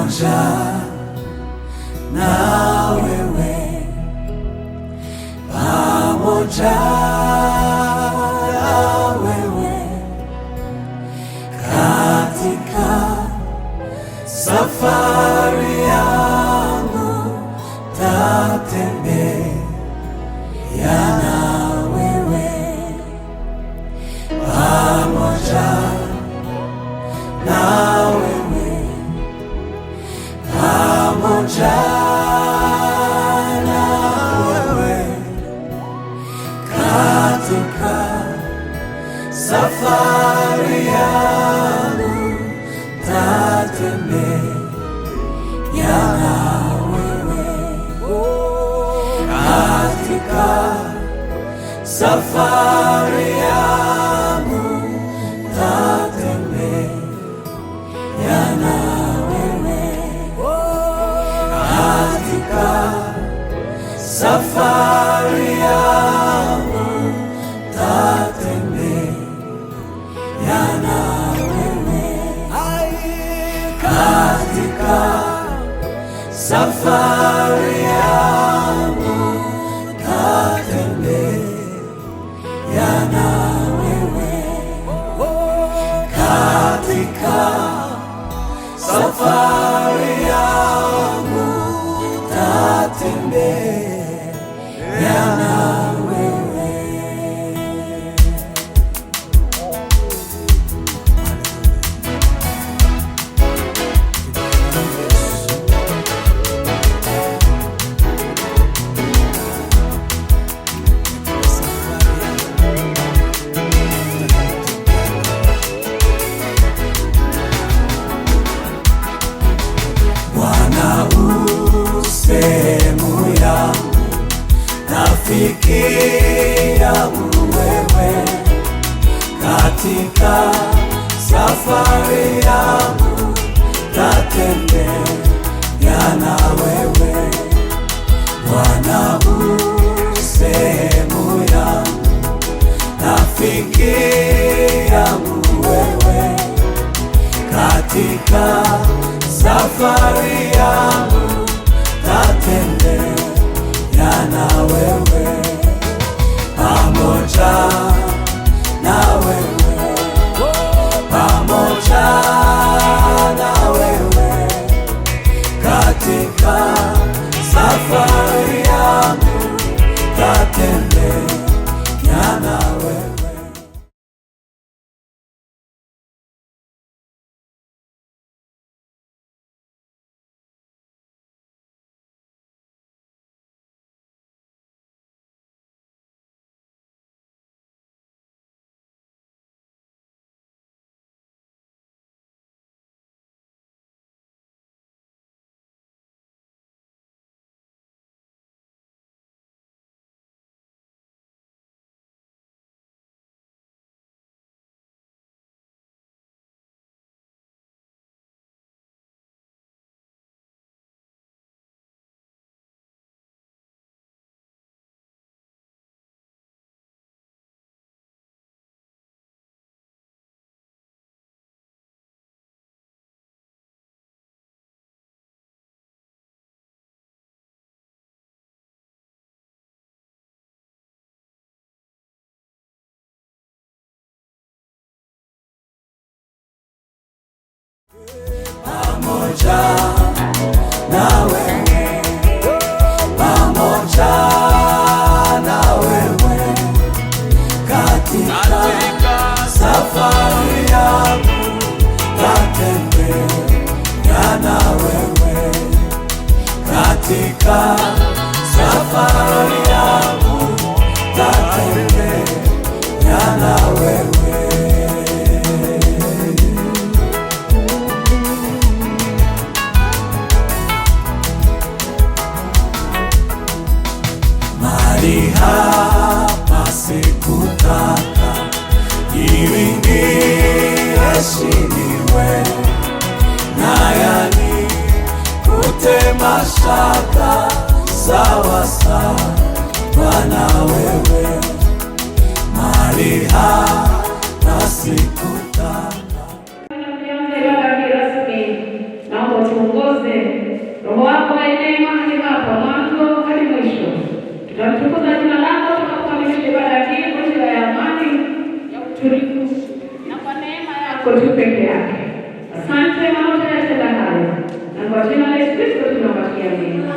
pamoja na wewe, pamoja na wewe katika safari yangu, tatembea na wewe, pamoja na wewe, pamoja na wewe katika safari yangu, tatembea na wewe, katika safari yangu, tatembea na wewe, katika safari yangu, tatembea na wewe, katika safari yangu, tatembea na wewe, katika safari yangu, tatembea na wewe. Bwana usehemu yangu, rafiki yangu wewe, katika safari yangu, tatembea na wewe. Bwana usehemu yangu, rafiki yangu wewe, katika safari yangu, tatembea na wewe, pamoja na wewe, pamoja na wewe katika safari yangu, tatembea na wewe. Pamoja na wewe, pamoja na wewe katika safari yangu, tatembea na wewe, katika safari yangu, tatembea na wewe. Hapa sikutaka ili niheshimiwe, na yani kutema shaka sawa sawa na wewe, mahali hapa sikutaka. Naomba tuongoze mahali hapa mwanzo hadi mwisho. Tunamtukuza jina lako tunapokamilisha ibada hii kwa njia ya amani, ya utulivu na kwa neema yako tu peke yake. Asante Bwana tunayatenda hayo. Na kwa jina la Yesu Kristo tunakupatia amina.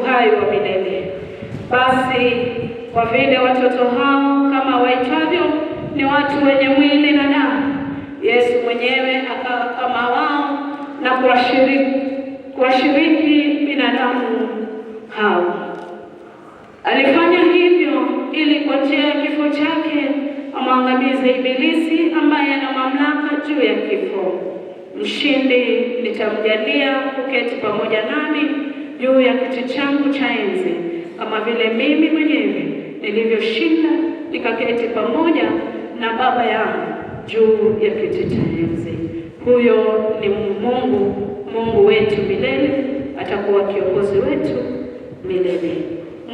Uhai wa milele. Basi kwa vile watoto hao kama waitavyo ni watu wenye mwili na damu, Yesu mwenyewe akawa kama wao na kuwashiriki binadamu hao. Alifanya hivyo ili kwa njia ya kifo chake amwangamize Ibilisi ambaye ana mamlaka juu ya kifo. Mshindi nitamjalia kuketi pamoja nami juu ya kiti changu cha enzi, kama vile mimi mwenyewe nilivyoshinda nikaketi pamoja na Baba yangu juu ya kiti cha enzi. Huyo ni Mungu wetu milele, atakuwa kiongozi wetu milele.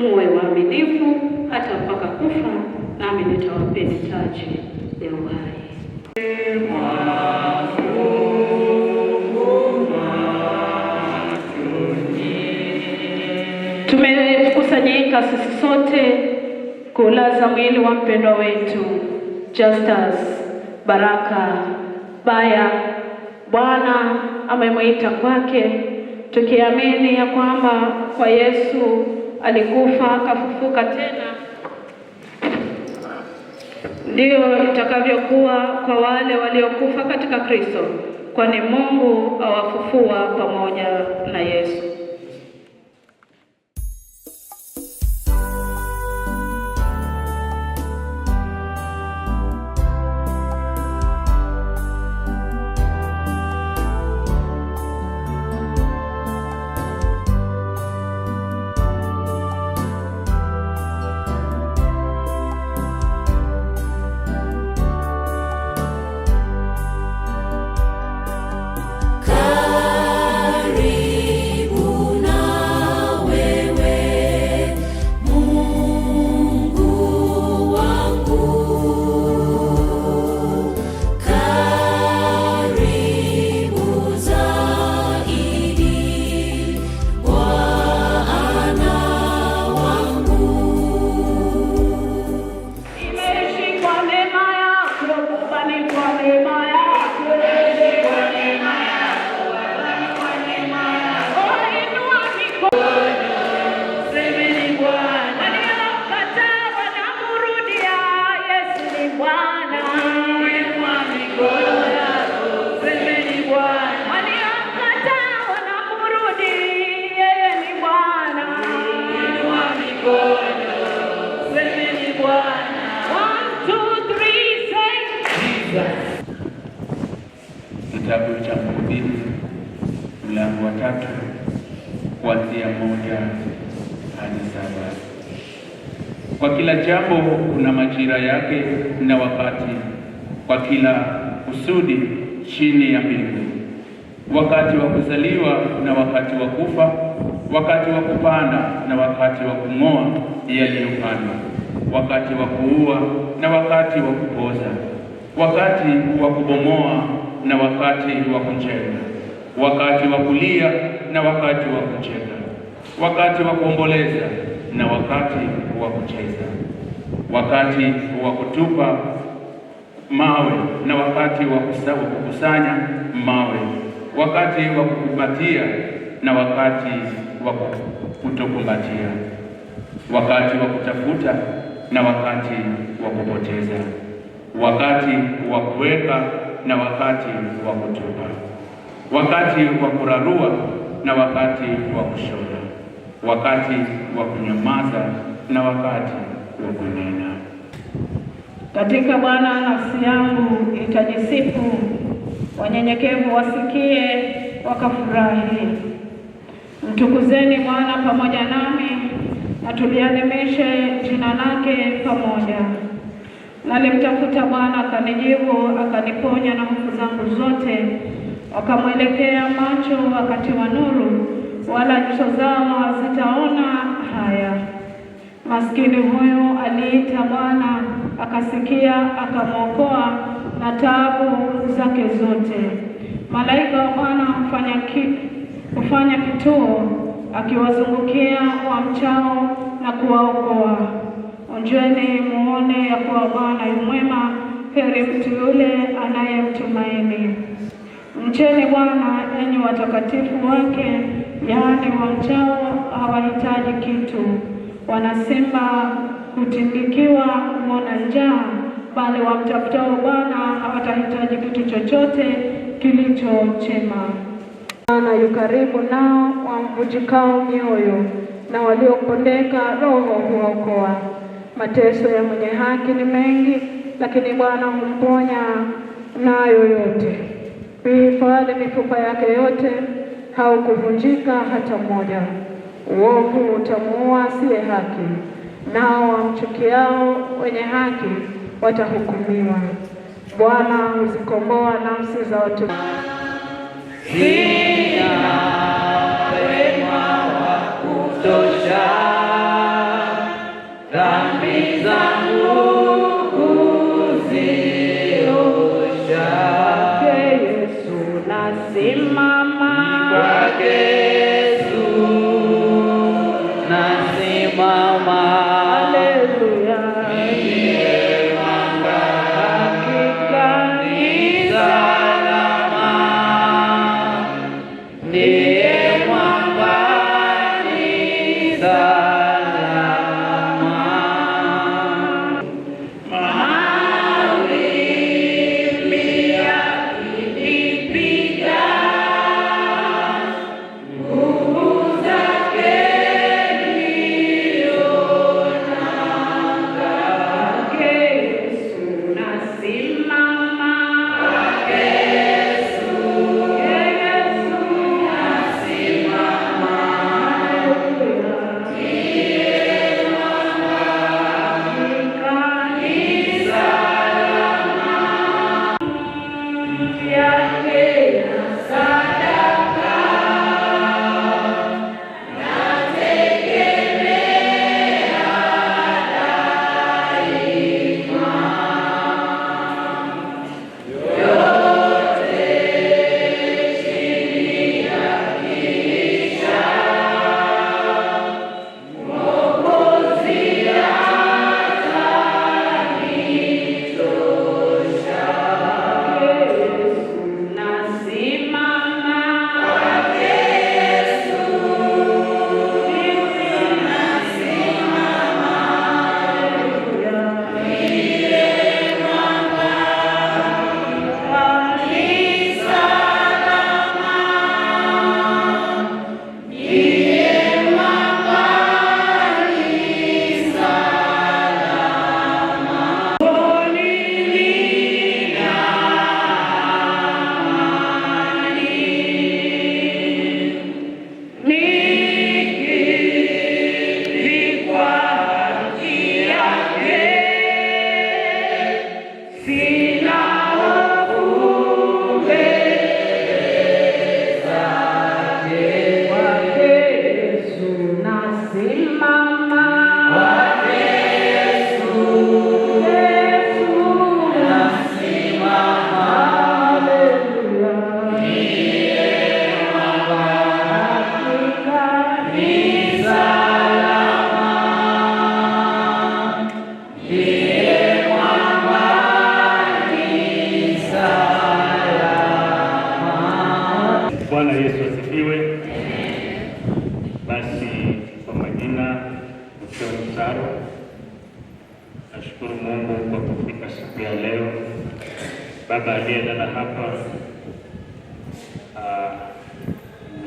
Muwe waaminifu hata mpaka kufa, nami nitawapeni taji ya uhai. Tumekusanyika sisi sote kulaza mwili wa mpendwa wetu Justus Baraka Baya. Bwana amemwita kwake, tukiamini ya kwamba kwa Yesu alikufa akafufuka tena, ndio itakavyokuwa kwa wale waliokufa katika Kristo, kwani Mungu awafufua pamoja na Yesu. Kitabu cha Mhubiri mlango wa 3 kuanzia 1 hadi 7. Kwa kila jambo kuna majira yake na wakati, kwa kila kusudi chini ya mbingu, wakati wa kuzaliwa na wakati wa kufa, wakati wa kupanda na wakati wa kung'oa yaliyopandwa, wakati wa kuua na wakati wa kupoza, wakati wa kubomoa na wakati wa kujenga, wakati wa kulia na wakati wa kucheka, wakati wa kuomboleza na wakati wa kucheza, wakati wa kutupa mawe na wakati wa kukusanya mawe, wakati wa kukumbatia na wakati wa kutokumbatia, wakati wa kutafuta na wakati wa kupoteza, wakati wa kuweka na wakati wa kutupa, wakati wa kurarua na wakati wa kushona, wakati wa kunyamaza na wakati wa kunena. Katika Bwana nafsi yangu itajisifu, wanyenyekevu wasikie wakafurahi. Mtukuzeni Bwana pamoja nami, na tuliadhimishe jina lake pamoja. Nalimtafuta Bwana akanijibu, akaniponya na hofu zangu zote. Wakamwelekea macho wakati wa nuru, wala nyuso zao hazitaona haya. Maskini huyo aliita Bwana, akasikia, akamwokoa na taabu zake zote. Malaika wa Bwana hufanya kituo, akiwazungukia wamchao na kuwaokoa. Onjeni muone ya kuwa Bwana yu mwema, heri mtu yule anayemtumaini. Mcheni Bwana enyi watakatifu wake, yaani wamchao hawahitaji kitu. Wanasimba hutindikiwa kuona njaa, bali wamtafutao Bwana hawatahitaji kitu chochote kilicho chema. Bwana yu karibu nao wamvunjikao mioyo, na waliopondeka roho huokoa. Mateso ya mwenye haki ni mengi, lakini Bwana humponya nayo yote. Huhifadhi mifupa yake yote, haukuvunjika hata mmoja. Uovu utamuua asiye haki, nao wamchukiao wenye haki watahukumiwa. Bwana huzikomboa nafsi za watu. Sina wema wa kutosha, dhambi zangu kuziosha. Yesu nasimama, Kwake Yesu nasimama. haleluya. Hakika ni salama, ni Bwana Yesu asifiwe. Basi kwa majina John Saro, nashukuru Mungu kwa kufika siku ya leo. Baba aliyelala hapa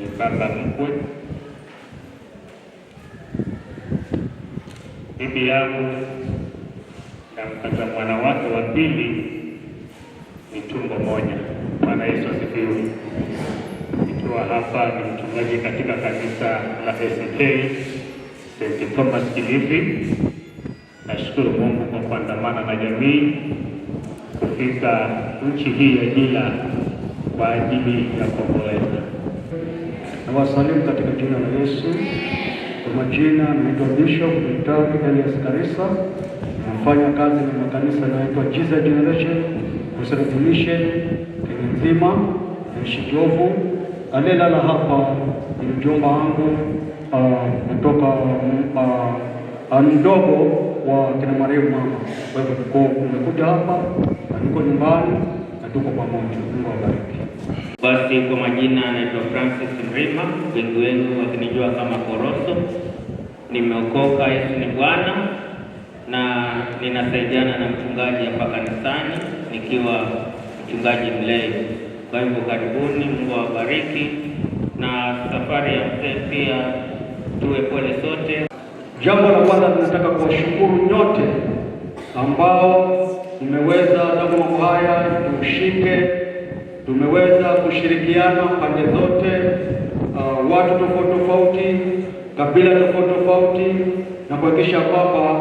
ni baba mkwe. Bibi yangu na mpata mwana wake wa pili ni tumbo moja. Bwana Yesu asifiwe. Nikiwa hapa ni mchungaji katika kanisa la SK St. Thomas Kilifi. Nashukuru Mungu kwa kuandamana na jamii kufika nchi hii ya Jila kwa ajili ya kuomboleza. Nawasalimu katika jina la Yesu. Kwa majina naitwa Bishop Dr. Elias Karisa. Nafanya kazi na makanisa yanayoitwa Jesus Generation, Mission, Kenzima, Shijovu. Aliyelala hapa ni mjomba wangu kutoka mdogo wa kina marehemu mama. Kwa hivyo tumekuja hapa, niko nyumbani na tuko pamoja. Mungu awabariki. Basi kwa majina naitwa Francis Mrima, wengi wenu wakinijua kama Koroso. Nimeokoka, Yesu ni Bwana, na ninasaidiana na mchungaji hapa kanisani nikiwa mchungaji mlezi. Kwa hivyo karibuni, Mungu awabariki, na safari ya mzee pia tuwe pole sote. Jambo la kwanza tunataka kuwashukuru nyote ambao mmeweza tangu mambo haya tushike, tumeweza kushirikiana pande zote, watu tofauti tofauti, kabila tofauti tofauti, na kuhakikisha kwamba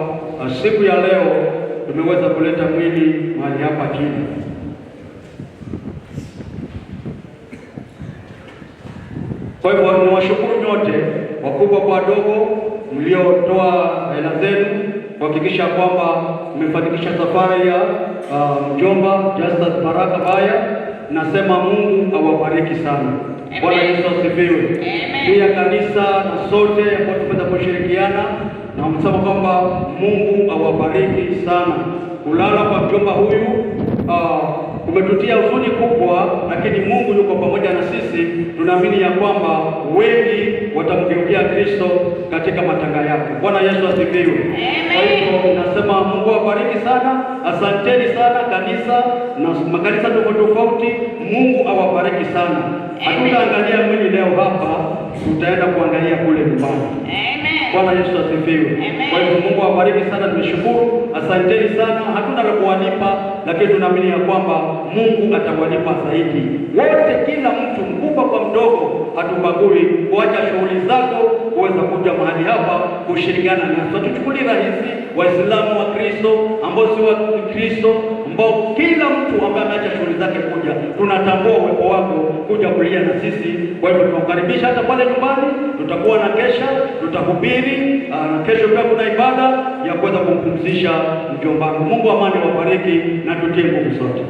siku ya leo tumeweza kuleta mwili mahali hapa chini. Kwa hivyo ninawashukuru nyote, wakubwa kwa wadogo, mliotoa hela zenu kuhakikisha kwamba mmefanikisha safari ya mjomba Justus Baraka Baya. Nasema Mungu awabariki sana. Bwana Yesu asifiwe. Pia kanisa na sote ambao tumeweza kushirikiana na msema kwamba Mungu awabariki sana. Kulala kwa mjomba huyu umetutia huzuni kubwa, lakini Mungu yuko pamoja na sisi. Tunaamini ya kwamba wengi watamgeukia Kristo katika matanga yake. Bwana Yesu asifiwe. Kwa hivyo nasema Mungu awabariki sana. Asanteni sana kanisa na makanisa tofauti. Mungu awabariki sana. Hatutaangalia mwili leo hapa, tutaenda kuangalia kule nyumbani. Bwana Yesu asifiwe. Kwa hivyo Mungu awabariki sana, tunashukuru. Asanteni sana. Hatuna la kuwalipa, lakini tunaamini ya kwamba Mungu atawalipa zaidi. Wote, kila mtu, mkubwa kwa mdogo, hatubagui. Kuacha shughuli zako kuweza kuja mahali hapa kushirikiana nasi. Tuchukulie rahisi Waislamu, wa Kristo, ambao si wa Kristo, ambao kila mtu ambaye ameacha shughuli zake kuja, tunatambua uwepo wako kuja kulia na sisi. Kwa hivyo tunakukaribisha hata pale nyumbani. Tutakuwa na kesha, tutahubiri, na kesho pia kuna ibada ya kuweza kumpumzisha mjomba wangu. Mungu amani wabariki na tutie nguvu sote.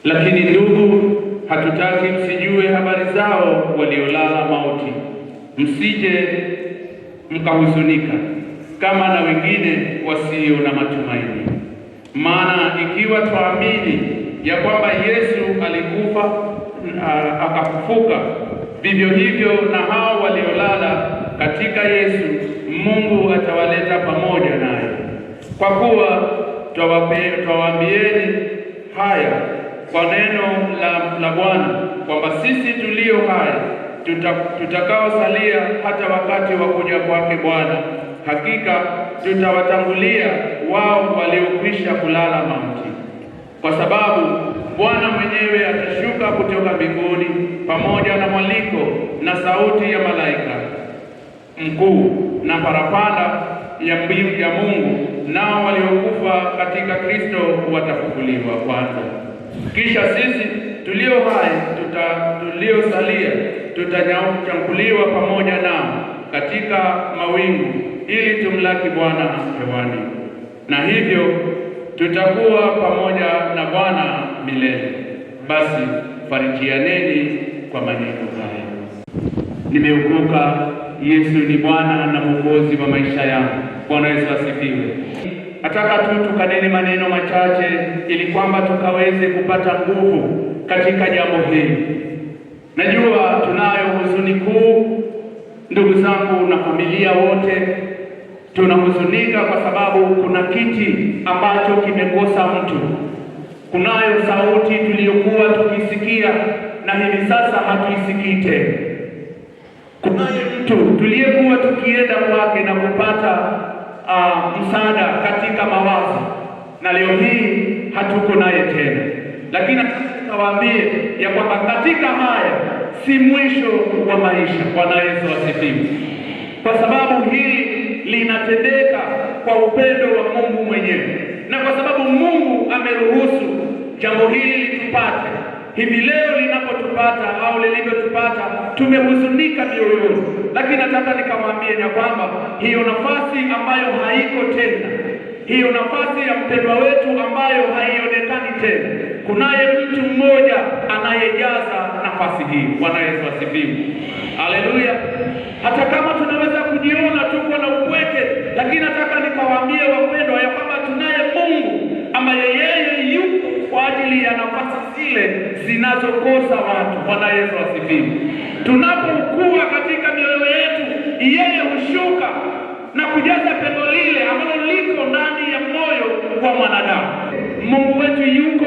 Lakini ndugu, hatutaki msijue habari zao waliolala mauti, msije mkahuzunika kama na wengine wasio na matumaini. Maana ikiwa tuamini ya kwamba Yesu alikufa akafufuka, vivyo hivyo na hao waliolala katika Yesu Mungu atawaleta pamoja naye. Kwa kuwa twawaambieni haya kwa neno la Bwana, kwamba sisi tulio hai tutakaosalia hata wakati wa kuja kwake Bwana. Hakika tutawatangulia wao waliokwisha kulala mauti, kwa sababu Bwana mwenyewe atashuka kutoka mbinguni pamoja na mwaliko na sauti ya malaika mkuu na parapanda ya Mungu, nao waliokufa katika Kristo watafufuliwa kwanza. Kisha sisi tulio hai tuliosalia tutanyakuliwa pamoja nao katika mawingu ili tumlaki Bwana hewani, na hivyo tutakuwa pamoja na Bwana milele. Basi farijianeni kwa maneno haya. Nimeokoka, Yesu ni Bwana na Mwokozi wa maisha yangu. Bwana Yesu asifiwe. Nataka tu tukanene maneno machache ili kwamba tukaweze kupata nguvu katika jambo hili. Najua tunayo huzuni kuu, ndugu zangu na familia wote, tunahuzunika kwa sababu kuna kiti ambacho kimekosa mtu. Kunayo sauti tuliyokuwa tukisikia na hivi sasa hatuisikii tena. Kunaye mtu tuliyekuwa tukienda kwake na kupata msaada katika mawazo, na leo hii hatuko naye tena. Lakini nawaambie ya kwamba katika haya si mwisho wa maisha. Bwana Yesu asifiwe. Kwa sababu hili linatendeka kwa upendo wa Mungu mwenyewe, na kwa sababu Mungu ameruhusu jambo hili litupate hivi leo. Linapotupata au lilivyotupata, tumehuzunika mioyoni, lakini nataka nikamwambie ya kwamba hiyo nafasi ambayo haiko tena, hiyo nafasi ya mpendwa wetu ambayo haionekani tena, kunaye mtu mmoja anayejaza nafasi hii. Bwana Yesu asifiwe. Haleluya. Hata kama tunaweza kujiona tuko na upweke, lakini nataka nikawaambie wapendwa ya kwamba tunaye Mungu ambaye yeye yuko kwa ajili ya nafasi zile zinazokosa watu. Bwana Yesu asifiwe. Tunapokuwa katika mioyo yetu, yeye hushuka na kujaza pengo lile ambalo liko ndani ya moyo wa mwanadamu. Mungu wetu yuko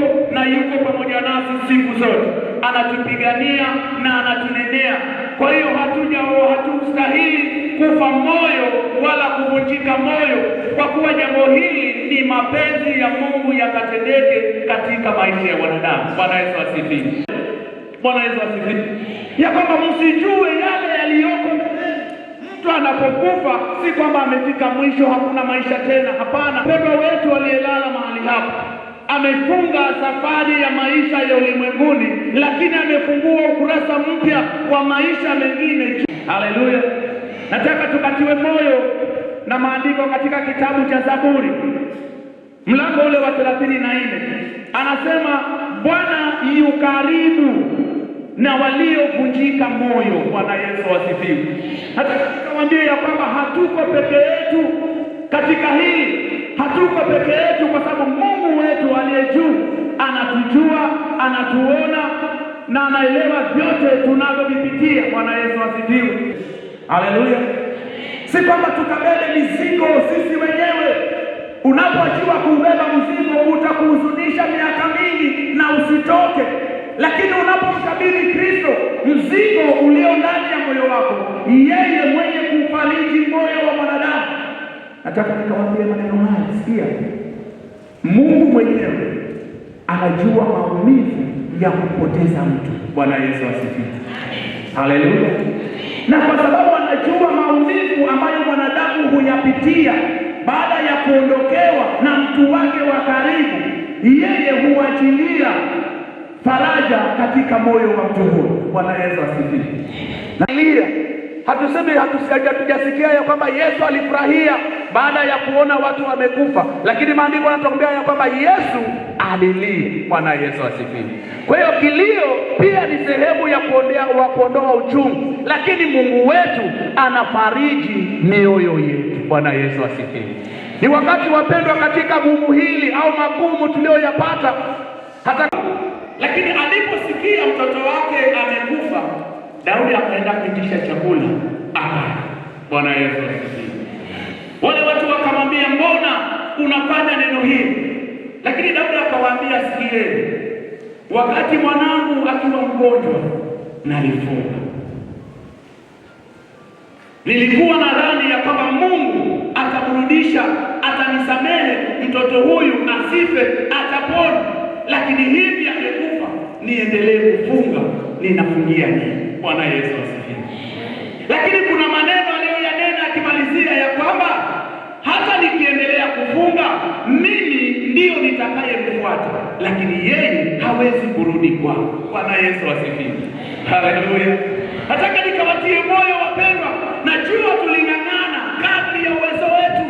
pamoja nasi siku zote, anatupigania na anatunenea. Kwa hiyo hatustahili kufa moyo wala kuvunjika moyo, kwa kuwa jambo hili ni mapenzi ya Mungu yakatendeke katika maisha ya wanadamu. Bwana Yesu asifiwe. Bwana Yesu asifiwe. Ya kwamba msijue yale yaliyoko. Mtu anapokufa si kwamba amefika mwisho, hakuna maisha tena. Hapana. Mpendwa wetu aliyelala mahali hapa amefunga safari ya maisha ya ulimwenguni, lakini amefungua ukurasa mpya wa maisha mengine. Haleluya. Nataka tukatiwe moyo na maandiko katika kitabu cha Zaburi mlango ule wa 34. Anasema Bwana yu karibu na waliovunjika moyo. Bwana Yesu asifiwe. Nataka nikamwambie ya kwamba hatuko peke yetu katika hili. Hatuko peke yetu kwa sababu Mungu wetu aliye juu anatujua, anatuona na anaelewa vyote tunavyovipitia. Bwana Yesu asifiwe. Haleluya. Si kwamba tukabebe mizigo sisi wenyewe. Unapoachiwa kubeba mzigo utakuhuzunisha miaka mingi na usitoke. Lakini unapomkabidhi Kristo mzigo ulio ndani ya moyo wako, yeye mwenye kufariji moyo wa mwanadamu. Nataka nikawaambie maneno haya. Sikia, Mungu mwenyewe anajua maumivu ya kupoteza mtu. Bwana Yesu asifiwe. Haleluya. Na kwa sababu anajua maumivu ambayo mwanadamu huyapitia baada ya kuondokewa na mtu wake wa karibu, yeye huachilia faraja katika moyo wa mtu huyo. Bwana Yesu asifiwe. Hatujasikia ya kwamba Yesu alifurahia baada ya kuona watu wamekufa, lakini maandiko yanatuambia ya kwamba Yesu alilia. Bwana Yesu asifiwe. Kwa hiyo kilio pia ni sehemu ya kuondoa uchungu, lakini Mungu wetu anafariji mioyo yetu. Bwana Yesu asifiwe. Ni wakati wapendwa, katika gumu hili au magumu tuliyoyapata, lakini aliposikia mtoto wake amekufa, Daudi akaenda kuitisha chakula akala. Bwana Yesu asifiwe. Wale watu wakamwambia, mbona unafanya neno hili? Lakini Daudi akawaambia, sikieni, wakati mwanangu akiwa mgonjwa nalifunga, Nilikuwa nadhani ya kwamba Mungu atamrudisha, atanisamehe mtoto huyu asife, atapona, lakini hivi amekufa, niendelee kufunga, ninafungia nini? Bwana Yesu asifiwe. Lakini kuna maneno aliyoyanena akimalizia ya kwamba hata nikiendelea kufunga mimi ndio nitakayemfuata, lakini yeye hawezi kurudi kwangu. Bwana Yesu asifiwe. Haleluya. Nataka nikawatie moyo wapendwa, najua tuling'ang'ana kadri ya uwezo wetu,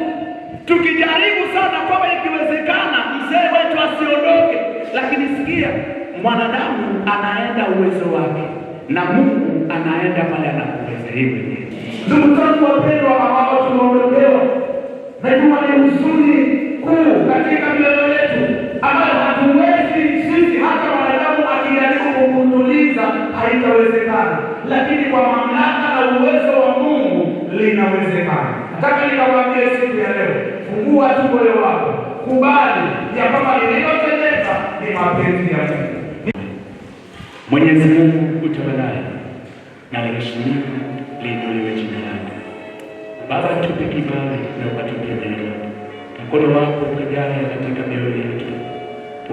tukijaribu sana kwamba ikiwezekana mzee wetu asiondoke, lakini sikia, mwanadamu anaenda uwezo wake na Mungu anaenda pale anapoweza. Hivi ndugu zangu wapendwa, ambao tumeondokewa, najua ni huzuni kuu katika mioyo yetu ambayo hatuwezi sisi, hata wanadamu akijaribu kutuliza haitawezekana, lakini kwa mamlaka na uwezo wa Mungu linawezekana. Nataka nikawaambie siku ya leo, fungua tu moyo wako, kubali ya kwamba lililotendeka ni mapenzi ya Mungu. Mwenyezi Mungu utawalaye na liheshimiwe, liinuliwe jina lako. Baba, tupe kibali na ukatupe neema, mkono wako ukajae katika mioyo yetu,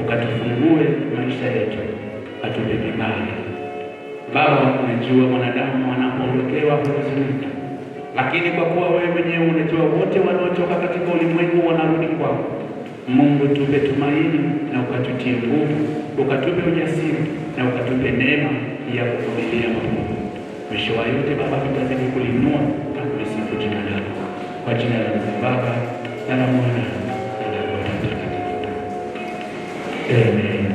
ukatufungue maisha yetu, atupe kibali. Baba, unajua mwanadamu anapoondokewa huzunika, lakini kwa kuwa wewe mwenyewe unajua wote wanaotoka katika ulimwengu wanarudi kwako. Mungu, tupe tumaini na ukatutie nguvu, ukatupe ujasiri na ukatupe neema ya kuvumilia mambo. Mwisho wa yote Baba, tutazidi kulinua na kulisifu jina lako, kwa jina la Baba na la Mwana na la Roho Mtakatifu. Amen.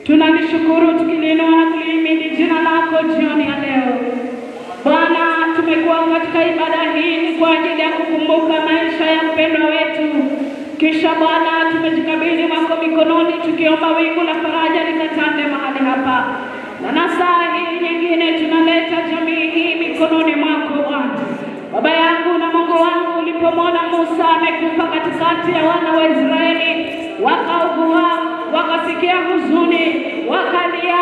Tunalishukuru tukilinua na kulihimidi jina lako jioni ya leo. Bwana, tumekuwa katika ibada hii kwa ajili ya kukumbuka maisha ya mpendwa wetu. Kisha Bwana, tumejikabidhi mwako mikononi, tukiomba wingu la faraja likatande mahali hapa. Na saa hii nyingine tunaleta jamii hii mikononi mwako Bwana. Baba yangu na Mungu wangu, ulipomwona Musa amekufa katikati ya wana wa Israeli, wakaugua, wakasikia huzuni, wakalia,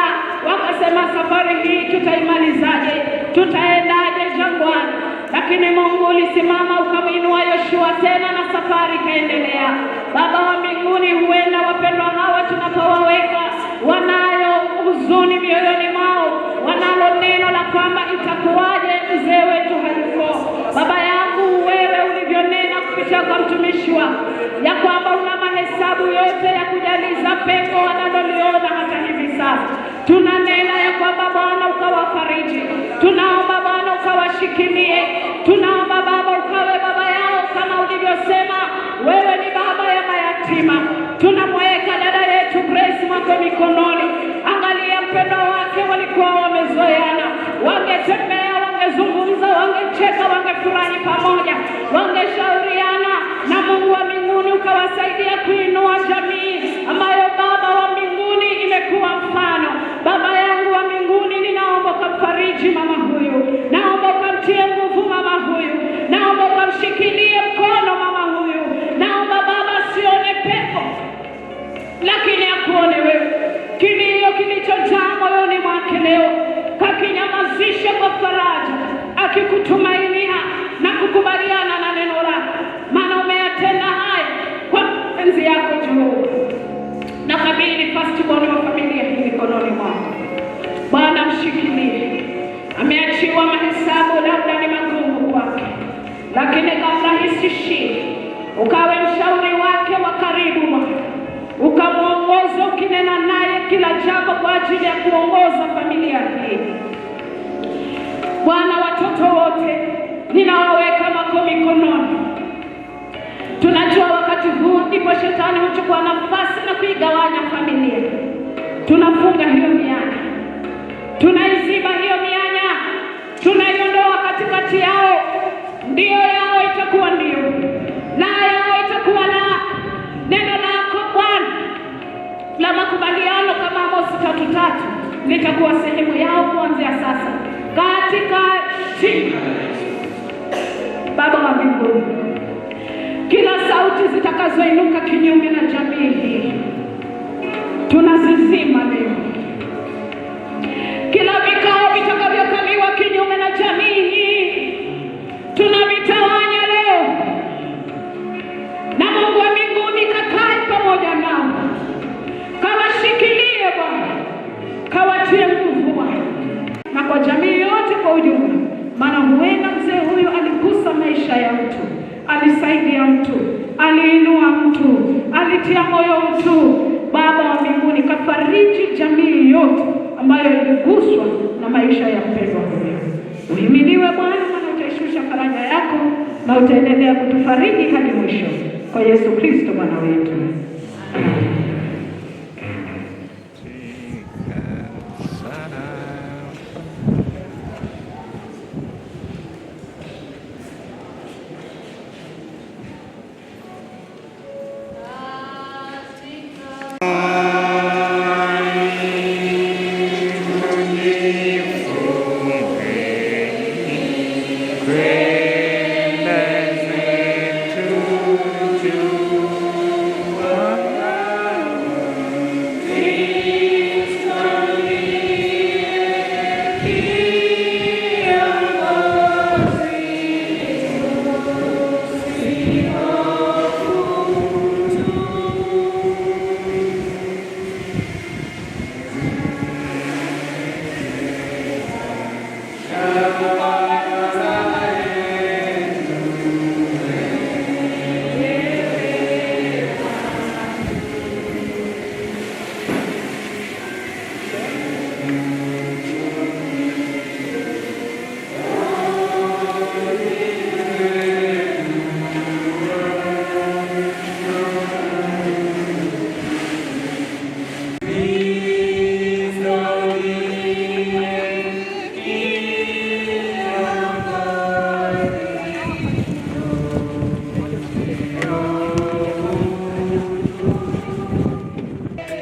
wakasema safari hii tutaimalizaje? Tutaendaje jangwani? Lakini Mungu ulisimama ukamwinua Yoshua tena na safari ikaendelea. Baba wa mbinguni, huenda wapendwa hawa tunapowaweka wanayo huzuni mioyoni mwao, wanalo neno la kwamba itakuwaje mzee wetu hayuko. Baba yangu, wewe ulivyonena kupitia kwa mtumishi wako ya kwamba una mahesabu yote ya kujaliza pengo wanaloliona hata hivi sasa, tunanena ya kwamba Bwana ukawafariji. Tunaomba Bwana ukawashikilie, tunaomba Baba ukawe baba yao kama ulivyosema wewe ni baba ya mayatima. Tunamweka dada yetu Grace mwako mikononi. Angalia mpendwa wake, walikuwa wamezoeana, wangetembea, wangezungumza, wangecheka, wangefurahi pamoja, wangeshauriana, na Mungu wa mbinguni ukawasaidia kuinua jamii ambayo Baba wa mbinguni imekuwa mfano. Baba yangu wa mbinguni, ninaomba ukamfariji mama huyu, naomba ukamtie nguvu mama huyu, naomba ukamshikilie mkono mama huyu, naomba Baba sione pepo lakini akuone wewe. Kilio kilichojaa moyoni mwake leo kakinyamazisha kwa faraja, akikutumainia na kukubaliana na neno lako, maana umeyatenda haya kwa mapenzi yako. jambo kwa ajili ya kuongoza familia hii. Bwana, watoto wote ninawaweka mako mikononi. Tunajua wakati huu ndipo shetani huchukua nafasi na kuigawanya familia. Tunafunga hiyo mianya, tunaiziba hiyo mianya, tunaiondoa katikati yao. Ndio yao itakuwa ndio, la yao itakuwa la. Neno lako Bwana la makubaliano kama Amosi 3:3 litakuwa sehemu yao kuanzia sasa, katika jina Baba wa mbinguni. Kila sauti zitakazoinuka kinyume na jamii hii tunazizima leo. Kila vikao vitakavyokaliwa kinyume na jamii hii tunavitawanya leo, na Mungu wa mbinguni kakae pamoja nao, kawashikilie Bwana, kawatie nguvu Bwana, na kwa jamii yote kwa ujumla. Maana huenda mzee huyu aligusa maisha ya mtu, alisaidia mtu, aliinua mtu, alitia moyo mtu. Baba wa mbinguni, kafariji jamii yote ambayo iliguswa na maisha ya mpendwa huyu. Uhimiliwe Bwana, maana utaishusha faraja yako na utaendelea kutufariji hadi mwisho. Kwa Yesu Kristo Bwana wetu.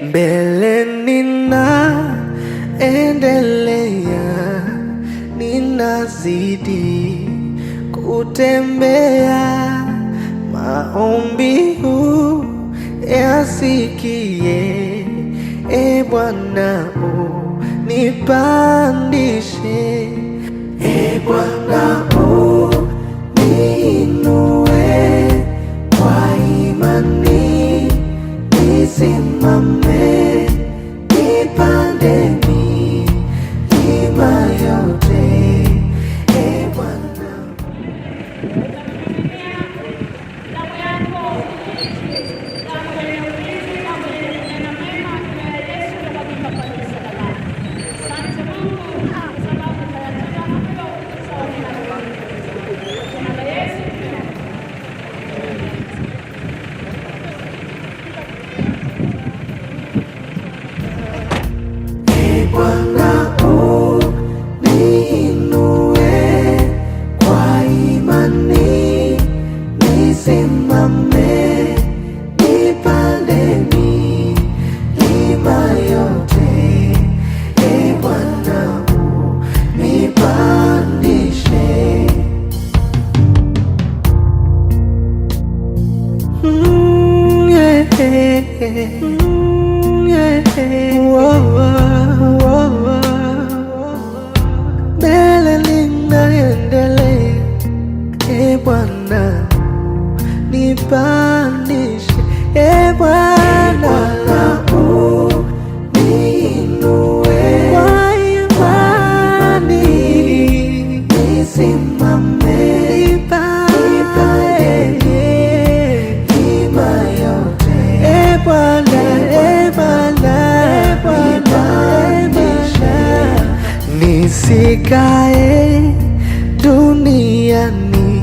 Mbele ninaendelea, ninazidi kutembea, maombi huu yasikie. E Bwana unipandishe, e Bwana uniinue, kwa imani nisimame, nipande milima yote. E Bwana Bwana uniinue, kwa imani nisimame, nipande milima yote. E Bwana unipandishe, mbele ninaendelea. E Bwana nipandishe, e Bwana uniinue, kwa imani nisimame, nipande milima yote. E Bwana, e Bwana, e Bwana nisikae duniani,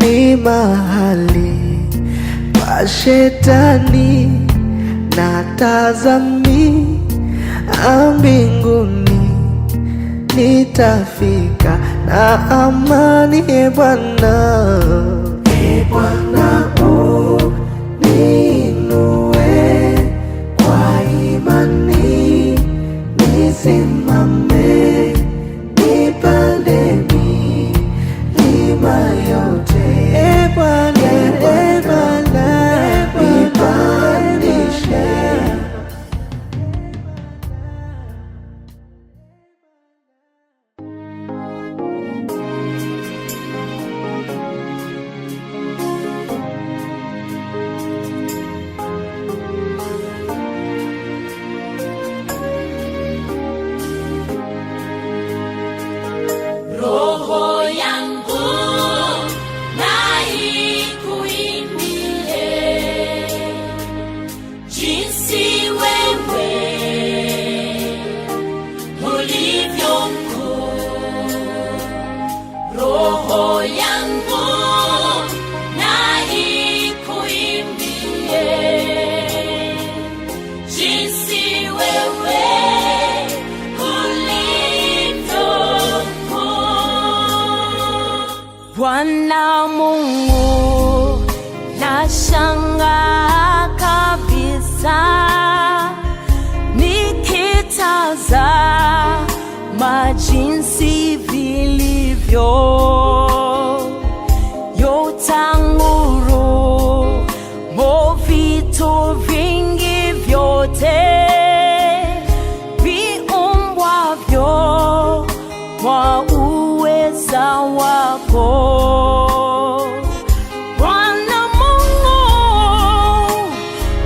ni mahali pa shetani, na tazami mbinguni nitafika na amani. E Bwana, e Bwana, uniinue kwa imani, nisimame nipande milima yote. E Bwana, e Bwana, nipandishe. Roho yangu na ikuimbie jinsi wewe ulivyo mkuu. Roho yangu na ikuimbie jinsi wewe Bwana Mungu, nashangaa kabisa nikitazama jinsi vilivyo yotanguru mo vitu vingi vyote viumbwavyo kwa uweza wako. Bwana Mungu,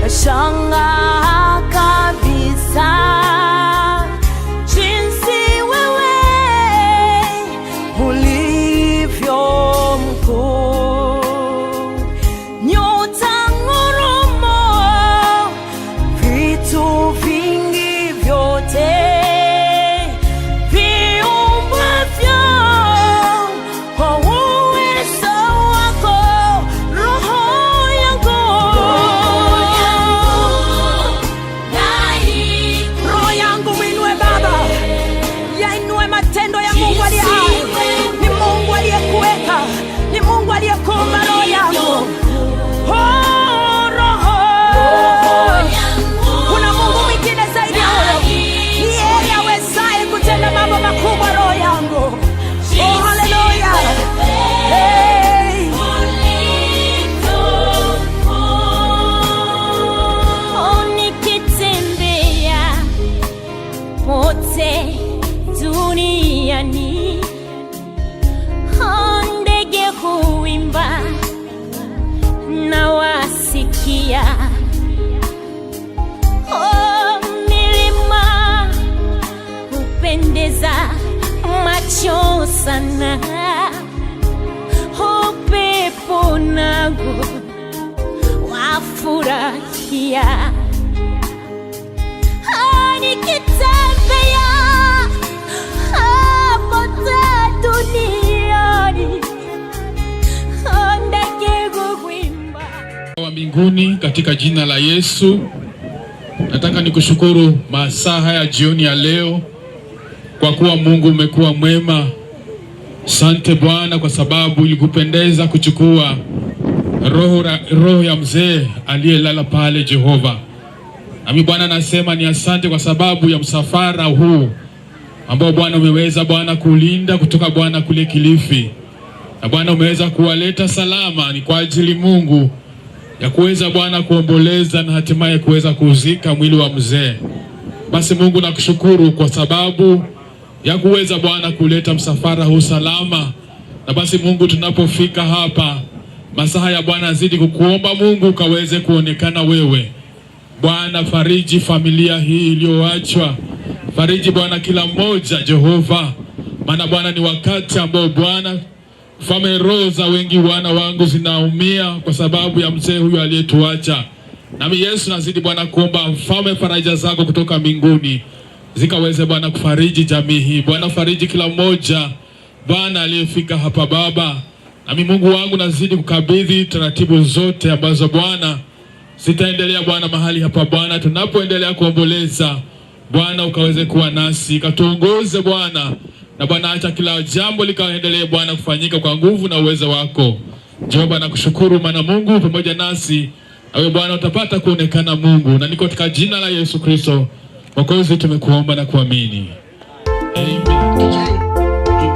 nashangaa kabisa jinsi wewe ulivyo mkuu. Nyota ngurumo, vitu vingi vyote duniani, ndege huimba na wasikia, milima hupendeza macho sana, upepo nago wafurahia, nikitembea wa mbinguni, katika jina la Yesu, nataka nikushukuru masaa haya jioni ya leo, kwa kuwa Mungu umekuwa mwema. Asante Bwana kwa sababu ilikupendeza kuchukua roho ya mzee aliyelala pale Jehova. Nami Bwana nasema ni asante kwa sababu ya msafara huu ambao Bwana umeweza Bwana kulinda kutoka Bwana kule Kilifi. Na Bwana umeweza kuwaleta salama, ni kwa ajili Mungu ya kuweza Bwana kuomboleza na hatimaye kuweza kuzika mwili wa mzee. Basi Mungu nakushukuru kwa sababu ya kuweza Bwana kuleta msafara huu salama. Na basi Mungu, tunapofika hapa masaa ya Bwana, zidi kukuomba Mungu kaweze kuonekana wewe. Bwana, fariji familia hii iliyoachwa. Fariji Bwana kila mmoja Jehova. Maana Bwana ni wakati ambao Bwana Mfalme, roho za wengi wana wangu zinaumia kwa sababu ya mzee huyu aliyetuacha. Nami Yesu nazidi Bwana kuomba Mfalme, faraja zako kutoka mbinguni. zikaweze Bwana kufariji jamii hii. Bwana fariji kila mmoja Bwana aliyefika hapa Baba. Nami Mungu wangu nazidi kukabidhi taratibu zote ambazo Bwana zitaendelea Bwana mahali hapa Bwana, tunapoendelea kuomboleza Bwana, ukaweze kuwa nasi, katuongoze Bwana, na Bwana acha kila jambo likaendelee Bwana kufanyika kwa nguvu na uwezo wako. Jehova nakushukuru maana Mungu pamoja nasi, nawe Bwana utapata kuonekana Mungu, na niko katika jina la Yesu Kristo Mwokozi tumekuomba na kuamini. Amen.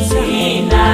Sina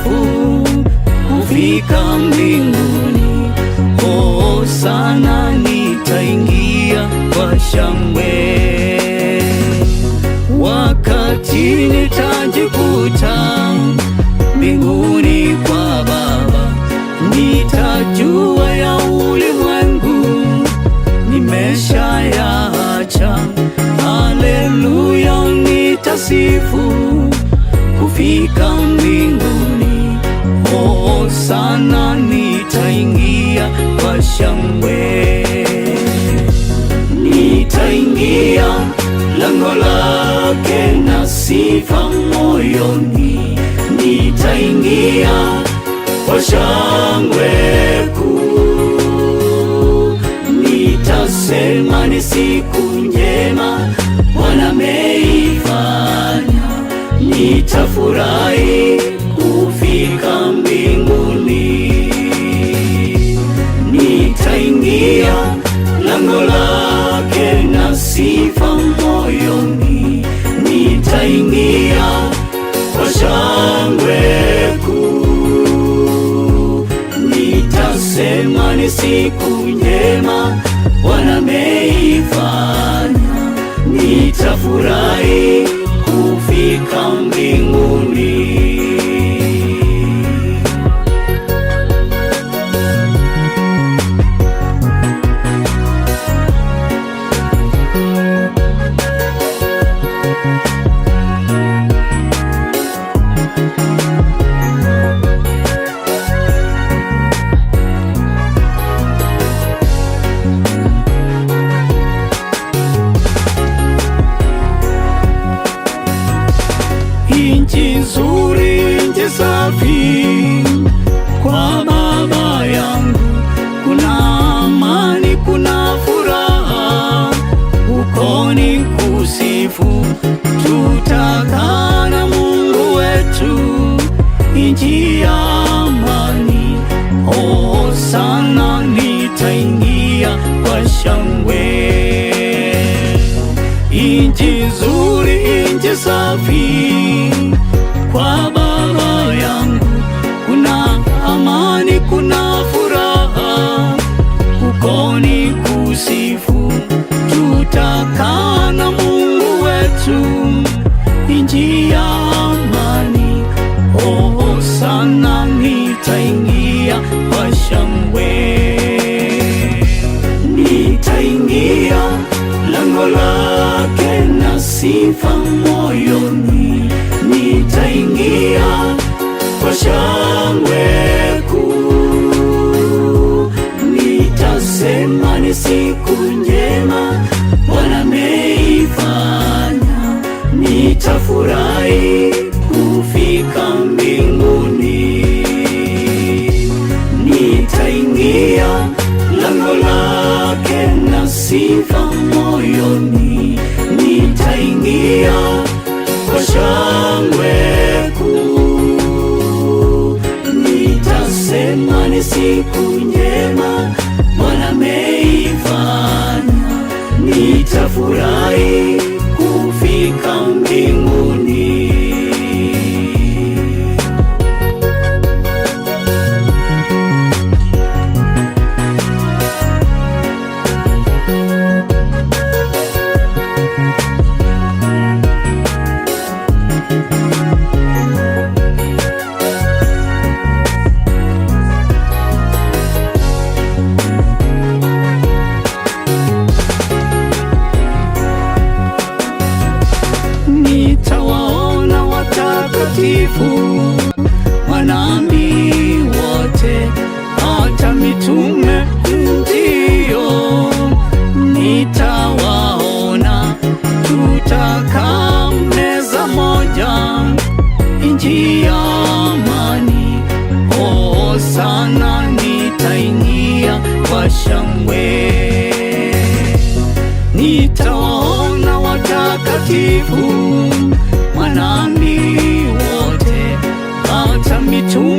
nitasifu kufika mbinguni. Oh sana nitaingia kwa shangwe, wakati nitajikuta mbinguni kwa Baba, nitajua ya ulimwengu nimeshayaacha. Haleluya, nitasifu kufika mbinguni. Oh sana nitaingia kwa shangwe, nitaingia lango lake na sifa moyoni, nitaingia kwa shangwe kuu. Nitasema ni siku njema Bwana ameifanya, nitafurahi kufika mbinguni. Nitaingia lango lake na sifa moyoni, nitaingia kwa shangwe kuu. Nitasema ni siku njema Bwana ameifanya, nitafurahi kufika mbinguni. Nchi nzuri, nchi safi kwa Baba yangu, kuna amani, kuna furaha, uko ni kusifu, tutakaa na Mungu wetu, nchi ya amani. Oh sana nitaingia kwa shangwe, nchi nzuri, nchi safi kwa Baba yangu, kuna amani, kuna furaha, uko ni kusifu, tutakaa na Mungu wetu, nchi ya amani. Oh sana nitaingia kwa shangwe, nitaingia lango lake na sifa moyoni, nitaingia kwa shangwe kuu. Nitasema ni siku njema Bwana ameifanya, nitafurahi kufika mbinguni. Nitaingia lango lake na sifa moyoni, nitaingia kwa shangwe kuu. Nitasema ni siku njema Bwana ameifanya, nitafurahi kufika mbinguni. Nitawaona watakatifu, manabii wote, hata mitume ndio nitawaona, tutakaa meza moja, nchi ya amani. Oh sana nitaingia kwa shangwe, nitawaona watakatifu, manabii wote, hata mitume